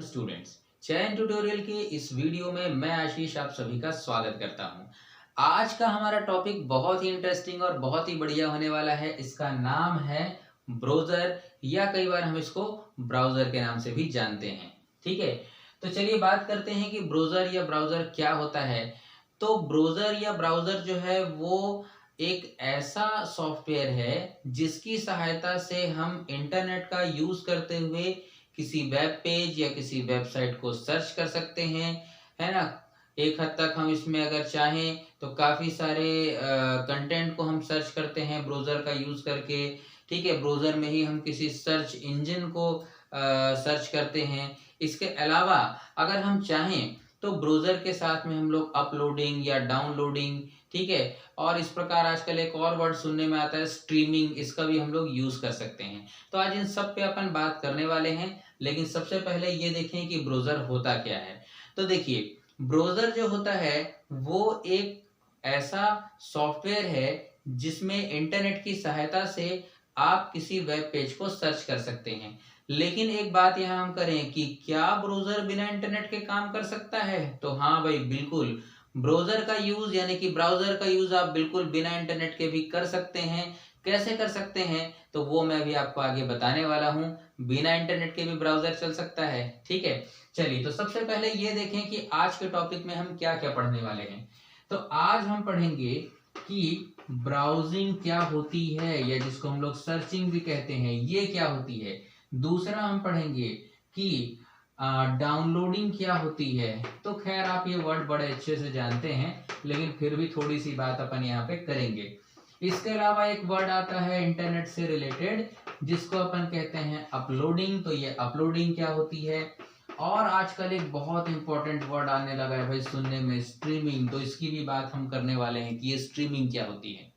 Students, चयन tutorial के इस वीडियो में मैं आशीष आप सभी का स्वागत करता हूं। आज का हमारा टॉपिक बहुत ही इंटरेस्टिंग और बहुत ही बढ़िया होने वाला है। इसका नाम है ब्राउज़र या कई बार हम इसको ब्राउज़र के नाम से भी जानते हैं। ठीक है, तो चलिए बात करते हैं कि ब्राउज़र या ब्राउज़र क्या होता है। तो ब्राउज़र या ब्राउज़र जो है वो एक ऐसा सॉफ्टवेयर है जिसकी सहायता से हम इंटरनेट का यूज़ करते हुए किसी वेब पेज या किसी वेबसाइट को सर्च कर सकते हैं, है ना। एक हद तक हम इसमें अगर चाहें तो काफ़ी सारे कंटेंट को हम सर्च करते हैं ब्राउज़र का यूज़ करके। ठीक है, ब्राउज़र में ही हम किसी सर्च इंजन को सर्च करते हैं। इसके अलावा अगर हम चाहें तो ब्राउज़र के साथ में हम लोग अपलोडिंग या डाउनलोडिंग, ठीक है, और इस प्रकार आजकल एक और वर्ड सुनने में आता है स्ट्रीमिंग, इसका भी हम लोग यूज़ कर सकते हैं। तो आज इन सब पे अपन बात करने वाले हैं, लेकिन सबसे पहले ये देखें कि ब्राउज़र होता क्या है। तो देखिए, ब्राउज़र जो होता है वो एक ऐसा सॉफ्टवेयर है जिसमें इंटरनेट की सहायता से आप किसी वेब पेज को सर्च कर सकते हैं। लेकिन एक बात यहाँ हम करें कि क्या ब्राउज़र बिना इंटरनेट के काम कर सकता है? तो हाँ भाई, बिल्कुल। ब्राउज़र का यूज़ यानी कि ब्राउज़र का यूज़ आप बिल्कुल बिना इंटरनेट के भी कर सकते हैं। कैसे कर सकते हैं तो वो मैं भी आपको आगे बताने वाला हूँ। बिना इंटरनेट के भी ब्राउज़र चल सकता है। ठीक है, चलिए तो सबसे पहले ये देखें कि आज के टॉपिक में हम क्या क्या पढ़ने वाले हैं। तो आज हम पढ़ेंगे कि ब्राउजिंग क्या होती है, या जिसको हम लोग सर्चिंग भी कहते हैं, ये क्या होती है। दूसरा हम पढ़ेंगे कि डाउनलोडिंग क्या होती है। तो खैर आप ये वर्ड बड़े अच्छे से जानते हैं, लेकिन फिर भी थोड़ी सी बात अपन यहाँ पे करेंगे। इसके अलावा एक वर्ड आता है इंटरनेट से रिलेटेड जिसको अपन कहते हैं अपलोडिंग। तो ये अपलोडिंग क्या होती है। और आजकल एक बहुत इंपॉर्टेंट वर्ड आने लगा है भाई सुनने में, स्ट्रीमिंग। तो इसकी भी बात हम करने वाले हैं कि ये स्ट्रीमिंग क्या होती है।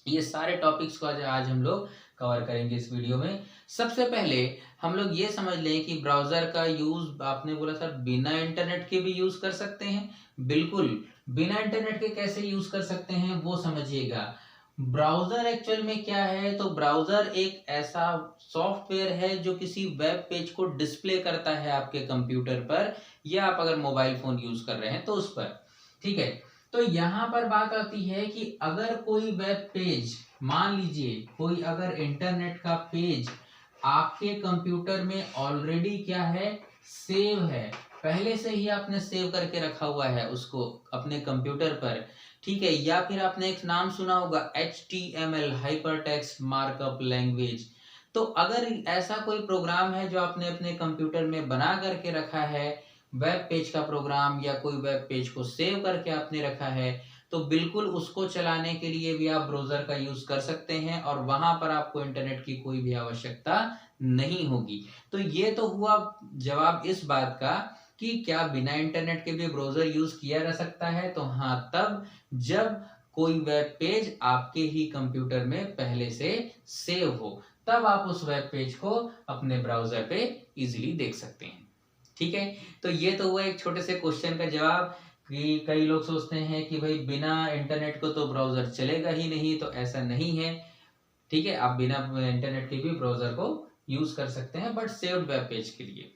ये सारे टॉपिक्स को आज हम लोग कवर करेंगे इस वीडियो में। सबसे पहले हम लोग ये समझ लें कि ब्राउज़र का यूज़ आपने बोला सर बिना इंटरनेट के भी यूज़ कर सकते हैं। बिल्कुल, बिना इंटरनेट के कैसे यूज़ कर सकते हैं वो समझिएगा। ब्राउज़र एक्चुअल में क्या है, तो ब्राउज़र एक ऐसा सॉफ्टवेयर है जो किसी वेब पेज को डिस्प्ले करता है आपके कंप्यूटर पर, या आप अगर मोबाइल फ़ोन यूज़ कर रहे हैं तो उस पर। ठीक है, तो यहाँ पर बात आती है कि अगर कोई वेब पेज, मान लीजिए कोई अगर इंटरनेट का पेज आपके कंप्यूटर में ऑलरेडी क्या है, सेव है, पहले से ही आपने सेव करके रखा हुआ है उसको अपने कंप्यूटर पर। ठीक है, या फिर आपने एक नाम सुना होगा HTML, hyper text markup language. तो अगर ऐसा कोई प्रोग्राम है जो आपने अपने कंप्यूटर में बना करके रखा है, वेब पेज का प्रोग्राम या कोई वेब पेज को सेव करके आपने रखा है, तो बिल्कुल उसको चलाने के लिए भी आप ब्राउज़र का यूज़ कर सकते हैं और वहां पर आपको इंटरनेट की कोई भी आवश्यकता नहीं होगी। तो ये तो हुआ जवाब इस बात का कि क्या बिना इंटरनेट के भी ब्राउज़र यूज़ किया जा सकता है। तो हाँ, तब जब कोई वेब पेज आपके ही कंप्यूटर में पहले से सेव हो, तब आप उस वेब पेज को अपने ब्राउज़र पे इजीली देख सकते हैं। ठीक है, तो ये तो हुआ एक छोटे से क्वेश्चन का जवाब कि कई लोग सोचते हैं कि भाई बिना इंटरनेट को तो ब्राउज़र चलेगा ही नहीं, तो ऐसा नहीं है। ठीक है, आप बिना इंटरनेट के भी ब्राउज़र को यूज़ कर सकते हैं, बट सेव्ड वेब पेज के लिए।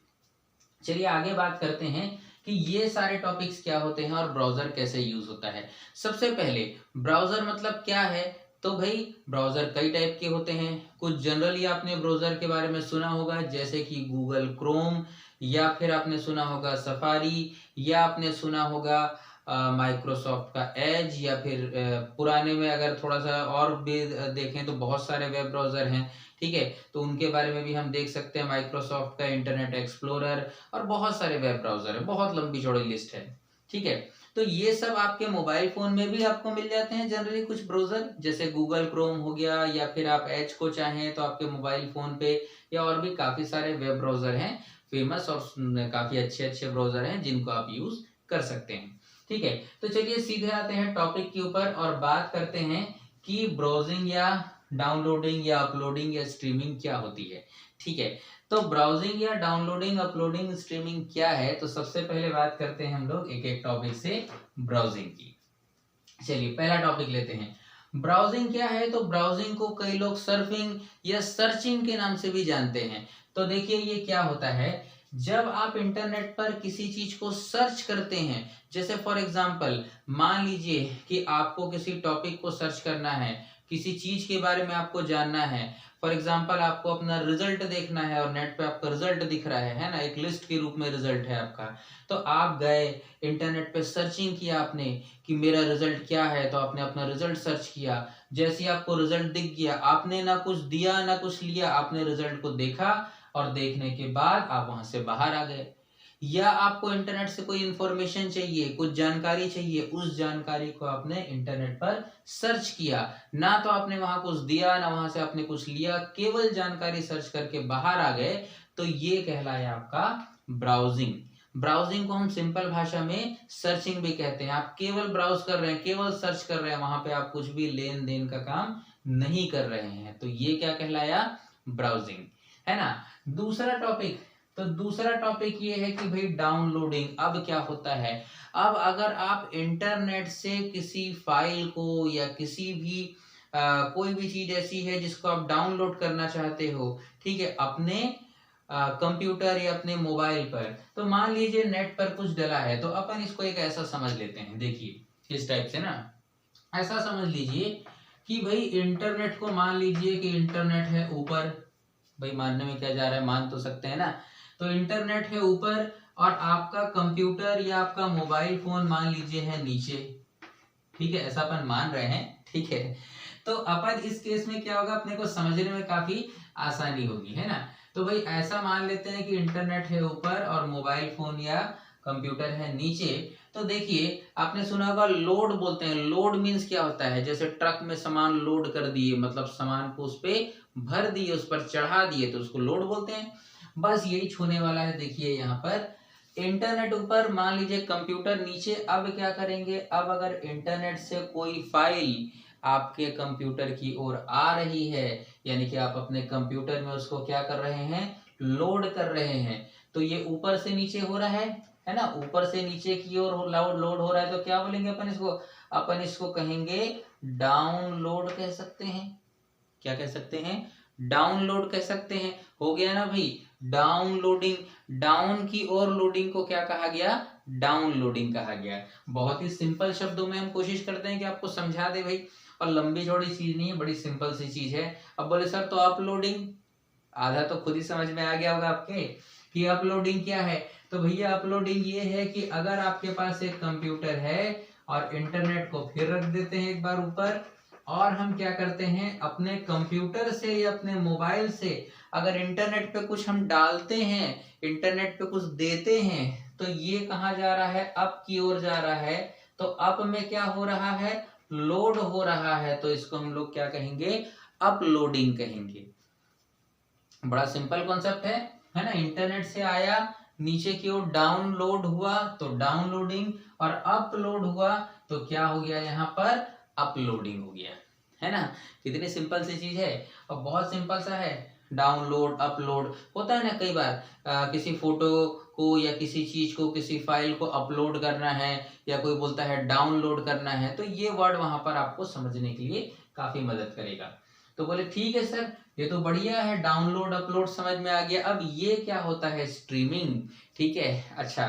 चलिए आगे बात करते हैं कि ये सारे टॉपिक्स क्या होते हैं और ब्राउज़र कैसे यूज़ होता है। सबसे पहले ब्राउज़र मतलब क्या है। तो भाई ब्राउज़र कई टाइप के होते हैं। कुछ जनरली आपने ब्राउज़र के बारे में सुना होगा, जैसे कि गूगल क्रोम, या फिर आपने सुना होगा सफारी, या आपने सुना होगा माइक्रोसॉफ्ट का एज, या फिर पुराने में अगर थोड़ा सा और भी देखें तो बहुत सारे वेब ब्राउज़र हैं। ठीक है, तो उनके बारे में भी हम देख सकते हैं, माइक्रोसॉफ्ट का इंटरनेट एक्सप्लोरर, और बहुत सारे वेब ब्राउज़र है, बहुत लंबी चौड़ी लिस्ट है। ठीक है, तो ये सब आपके मोबाइल फ़ोन में भी आपको मिल जाते हैं जनरली कुछ ब्राउज़र, जैसे गूगल क्रोम हो गया, या फिर आप एज को चाहें तो आपके मोबाइल फ़ोन पे, या और भी काफ़ी सारे वेब ब्राउज़र हैं फेमस, और काफ़ी अच्छे ब्राउज़र हैं जिनको आप यूज़ कर सकते हैं। ठीक है, तो चलिए सीधे आते हैं टॉपिक के ऊपर और बात करते हैं कि ब्राउजिंग या डाउनलोडिंग या अपलोडिंग या स्ट्रीमिंग क्या होती है। ठीक है, तो ब्राउजिंग या डाउनलोडिंग, अपलोडिंग, स्ट्रीमिंग क्या है। तो सबसे पहले बात करते हैं हम लोग एक एक टॉपिक से ब्राउजिंग की। चलिए पहला टॉपिक लेते हैं, ब्राउजिंग क्या है। तो ब्राउजिंग को कई लोग सर्फिंग या सर्चिंग के नाम से भी जानते हैं। तो देखिए ये क्या होता है जब आप इंटरनेट पर किसी चीज को सर्च करते हैं, जैसे फॉर एग्जांपल मान लीजिए कि आपको किसी टॉपिक को सर्च करना है, किसी चीज के बारे में आपको जानना है, फॉर एग्जांपल आपको अपना रिजल्ट देखना है और नेट पे आपका रिजल्ट दिख रहा है ना, एक लिस्ट के रूप में रिजल्ट है आपका, तो आप गए इंटरनेट पे सर्चिंग किया आपने कि मेरा रिजल्ट क्या है, तो आपने अपना रिजल्ट सर्च किया, जैसे ही आपको रिजल्ट दिख गया, आपने ना कुछ दिया ना कुछ लिया, आपने रिजल्ट को देखा और देखने के बाद आप वहां से बाहर आ गए। या आपको इंटरनेट से कोई इंफॉर्मेशन चाहिए, कुछ जानकारी चाहिए, उस जानकारी को आपने इंटरनेट पर सर्च किया, ना तो आपने वहां कुछ दिया ना वहां से आपने कुछ लिया, केवल जानकारी सर्च करके बाहर आ गए, तो ये कहलाया आपका ब्राउजिंग। ब्राउजिंग को हम सिंपल भाषा में सर्चिंग भी कहते हैं। आप केवल ब्राउज कर रहे हैं, केवल सर्च कर रहे हैं, वहां पे आप कुछ भी लेन देन का काम नहीं कर रहे हैं, तो ये क्या कहलाया, ब्राउजिंग, है ना। दूसरा टॉपिक, तो दूसरा टॉपिक ये है कि भाई डाउनलोडिंग। अब क्या होता है, अब अगर आप इंटरनेट से किसी फाइल को या किसी भी कोई भी चीज ऐसी है जिसको आप डाउनलोड करना चाहते हो, ठीक है, अपने कंप्यूटर या अपने मोबाइल पर, तो मान लीजिए नेट पर कुछ डला है, तो अपन इसको एक ऐसा समझ लेते हैं, देखिए इस टाइप से ना, ऐसा समझ लीजिए कि भाई इंटरनेट को मान लीजिए कि इंटरनेट है ऊपर, भाई मानने में क्या जा रहा है, मान तो सकते हैं ना, तो इंटरनेट है ऊपर और आपका कंप्यूटर या आपका मोबाइल फोन मान लीजिए है नीचे, ठीक है, ऐसा अपन मान रहे हैं, ठीक है। तो अपन इस केस में क्या होगा, अपने को समझने में काफी आसानी होगी, है ना। तो भाई ऐसा मान लेते हैं कि इंटरनेट है ऊपर और मोबाइल फोन या कंप्यूटर है नीचे। तो देखिए आपने सुना होगा लोड बोलते हैं, लोड मीन्स क्या होता है, जैसे ट्रक में सामान लोड कर दिए, मतलब सामान को उस पे भर दिए, उस पर चढ़ा दिए, तो उसको लोड बोलते हैं। बस यही छूने वाला है, देखिए यहाँ पर इंटरनेट ऊपर, मान लीजिए कंप्यूटर नीचे। अब क्या करेंगे, अब अगर इंटरनेट से कोई फाइल आपके कंप्यूटर की ओर आ रही है, यानी कि आप अपने कंप्यूटर में उसको क्या कर रहे हैं, लोड कर रहे हैं, तो ये ऊपर से नीचे हो रहा है ना, ऊपर से नीचे की ओर लोड हो रहा है, तो क्या बोलेंगे अपन इसको, अपन इसको कहेंगे डाउनलोड कह सकते हैं। क्या कह सकते हैं, डाउनलोड कह सकते हैं। हो गया ना भाई, डाउनलोडिंग, डाउन की ओर लोडिंग को क्या कहा गया, डाउनलोडिंग कहा गया। बहुत ही सिंपल शब्दों में हम कोशिश करते हैं कि आपको समझा दे भाई, और लंबी चौड़ी चीज नहीं है, बड़ी सिंपल सी चीज है। अब बोले सर तो अपलोडिंग, आधा तो खुद ही समझ में आ गया होगा आपके कि अपलोडिंग क्या है। तो भैया अपलोडिंग ये है कि अगर आपके पास एक कंप्यूटर है और इंटरनेट को फिर रख देते हैं एक बार ऊपर, और हम क्या करते हैं अपने कंप्यूटर से या अपने मोबाइल से अगर इंटरनेट पे कुछ हम डालते हैं, इंटरनेट पे कुछ देते हैं, तो ये कहाँ जा रहा है, अप की ओर जा रहा है। तो अप में क्या हो रहा है, लोड हो रहा है, तो इसको हम लोग क्या कहेंगे, अपलोडिंग कहेंगे। बड़ा सिंपल कॉन्सेप्ट है ना। इंटरनेट से आया, नीचे की ओर डाउनलोड हुआ तो डाउनलोडिंग, और अपलोड हुआ तो क्या हो गया, यहाँ पर अपलोडिंग हो गया, है ना। कितनी सिंपल सी चीज है, और बहुत सिंपल सा है। डाउनलोड अपलोड होता है ना, कई बार किसी फोटो को या किसी चीज को, किसी फाइल को अपलोड करना है, या कोई बोलता है डाउनलोड करना है, तो ये वर्ड वहां पर आपको समझने के लिए काफी मदद करेगा। तो बोले ठीक है सर, ये तो बढ़िया है, डाउनलोड अपलोड समझ में आ गया। अब ये क्या होता है, स्ट्रीमिंग, ठीक है। अच्छा,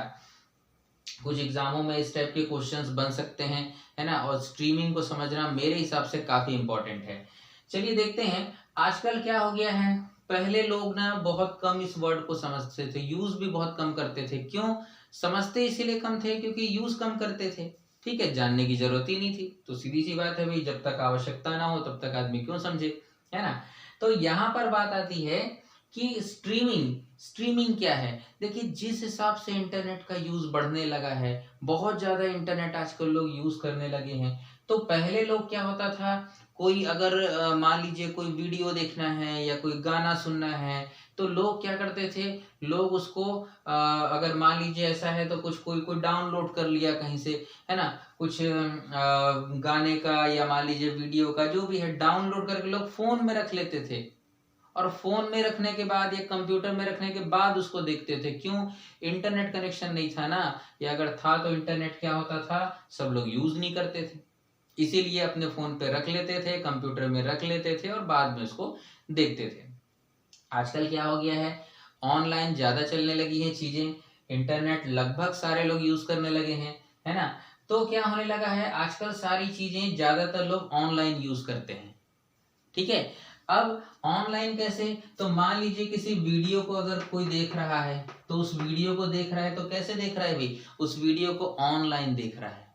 कुछ एग्जामों में इस टाइप के क्वेश्चंस बन सकते हैं, है ना, और स्ट्रीमिंग को समझना मेरे हिसाब से काफी इंपॉर्टेंट है। चलिए देखते हैं आजकल क्या हो गया है। पहले लोग ना बहुत कम इस वर्ड को समझते थे, यूज भी बहुत कम करते थे। क्यों समझते, इसीलिए कम थे क्योंकि यूज कम करते थे, ठीक है, जानने की जरूरत ही नहीं थी। तो सीधी सी बात है भाई, जब तक आवश्यकता ना हो तब तक आदमी क्यों समझे, है ना। तो यहाँ पर बात आती है कि स्ट्रीमिंग, स्ट्रीमिंग क्या है। देखिए जिस हिसाब से इंटरनेट का यूज बढ़ने लगा है, बहुत ज्यादा इंटरनेट आजकल लोग यूज करने लगे हैं। तो पहले लोग क्या होता था, कोई अगर मान लीजिए कोई वीडियो देखना है या कोई गाना सुनना है, तो लोग क्या करते थे, लोग उसको अगर मान लीजिए ऐसा है तो कुछ कोई कोई डाउनलोड कर लिया कहीं से, है ना, कुछ गाने का या मान लीजिए वीडियो का जो भी है डाउनलोड करके लोग फोन में रख लेते थे, और फोन में रखने के बाद या कंप्यूटर में रखने के बाद उसको देखते थे। क्यों, इंटरनेट कनेक्शन नहीं था ना, या अगर था तो इंटरनेट क्या होता था, सब लोग यूज नहीं करते थे, इसीलिए अपने फोन पे रख लेते थे, कंप्यूटर में रख लेते थे और बाद में उसको देखते थे। आजकल क्या हो गया है, ऑनलाइन ज़्यादा चलने लगी है चीज़ें, इंटरनेट लगभग सारे लोग यूज़ करने लगे हैं, है ना। तो क्या होने लगा है, आजकल सारी चीज़ें ज़्यादातर लोग ऑनलाइन यूज़ करते हैं, ठीक है। अब ऑनलाइन कैसे, तो मान लीजिए किसी वीडियो को अगर कोई देख रहा है, तो उस वीडियो को देख रहा है तो कैसे देख रहा है भाई, उस वीडियो को ऑनलाइन देख रहा है,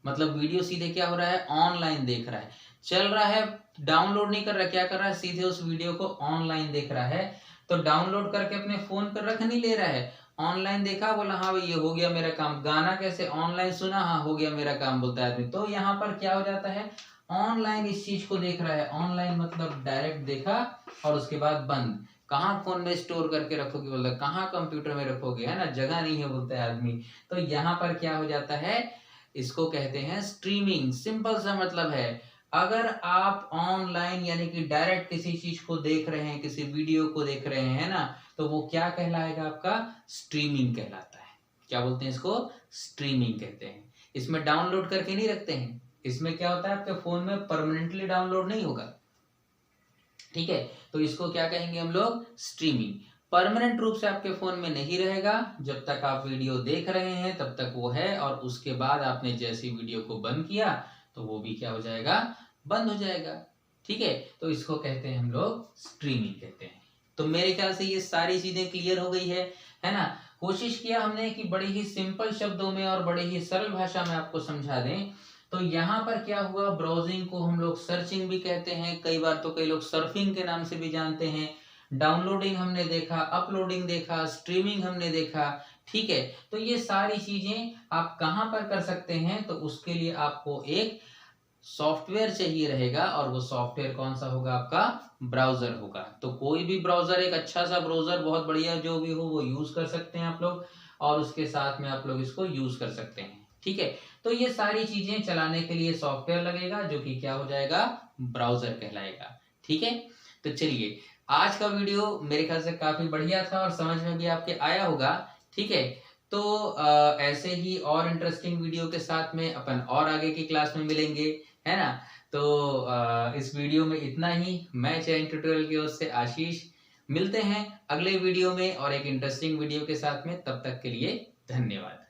मतलब वीडियो सीधे क्या हो रहा है, ऑनलाइन देख रहा है, चल रहा है, डाउनलोड नहीं कर रहा, क्या कर रहा है, सीधे उस वीडियो को ऑनलाइन देख रहा है। तो डाउनलोड करके अपने फोन पर रख नहीं ले रहा है, ऑनलाइन देखा, बोला हाँ भाई ये हो गया मेरा काम। गाना कैसे, ऑनलाइन सुना, हाँ हो गया मेरा काम, बोलता है आदमी। तो यहाँ पर क्या हो जाता है, ऑनलाइन इस चीज को देख रहा है, ऑनलाइन मतलब डायरेक्ट देखा और उसके बाद बंद। कहाँ फोन में स्टोर करके रखोगे, बोलता है कहाँ कंप्यूटर में रखोगे, है ना, जगह नहीं है, बोलता है आदमी। तो यहाँ पर क्या हो जाता है, इसको कहते हैं स्ट्रीमिंग। सिंपल सा मतलब है, अगर आप ऑनलाइन यानी कि डायरेक्ट किसी चीज को देख रहे हैं, किसी वीडियो को देख रहे हैं ना, तो वो क्या कहलाएगा, आपका स्ट्रीमिंग कहलाता है। क्या बोलते हैं इसको, स्ट्रीमिंग कहते हैं। इसमें डाउनलोड करके नहीं रखते हैं, इसमें क्या होता है, आपके फोन में परमानेंटली डाउनलोड नहीं होगा, ठीक है। तो इसको क्या कहेंगे हम लोग, स्ट्रीमिंग। परमानेंट रूप से आपके फोन में नहीं रहेगा, जब तक आप वीडियो देख रहे हैं तब तक वो है, और उसके बाद आपने जैसी वीडियो को बंद किया तो वो भी क्या हो जाएगा, बंद हो जाएगा, ठीक है। तो इसको कहते हैं हम लोग स्ट्रीमिंग कहते हैं। तो मेरे ख्याल से ये सारी चीजें क्लियर हो गई है ना। कोशिश किया हमने कि बड़े ही सिंपल शब्दों में और बड़े ही सरल भाषा में आपको समझा दें। तो यहाँ पर क्या हुआ, ब्राउजिंग को हम लोग सर्चिंग भी कहते हैं, कई बार तो कई लोग सर्फिंग के नाम से भी जानते हैं। डाउनलोडिंग हमने देखा, अपलोडिंग देखा, स्ट्रीमिंग हमने देखा, ठीक है। तो ये सारी चीजें आप कहाँ पर कर सकते हैं, तो उसके लिए आपको एक सॉफ्टवेयर चाहिए रहेगा, और वो सॉफ्टवेयर कौन सा होगा, आपका ब्राउजर होगा। तो कोई भी ब्राउजर, एक अच्छा सा ब्राउजर, बहुत बढ़िया जो भी हो वो यूज कर सकते हैं आप लोग, और उसके साथ में आप लोग इसको यूज कर सकते हैं, ठीक है। तो ये सारी चीजें चलाने के लिए सॉफ्टवेयर लगेगा, जो कि क्या हो जाएगा, ब्राउजर कहलाएगा, ठीक है। तो चलिए, आज का वीडियो मेरे ख्याल से काफी बढ़िया था और समझ में भी आपके आया होगा, ठीक है। तो ऐसे ही और इंटरेस्टिंग वीडियो के साथ में अपन और आगे की क्लास में मिलेंगे, है ना। तो इस वीडियो में इतना ही। मैं चयन ट्यूटोरियल की ओर से आशीष, मिलते हैं अगले वीडियो में और एक इंटरेस्टिंग वीडियो के साथ में। तब तक के लिए धन्यवाद।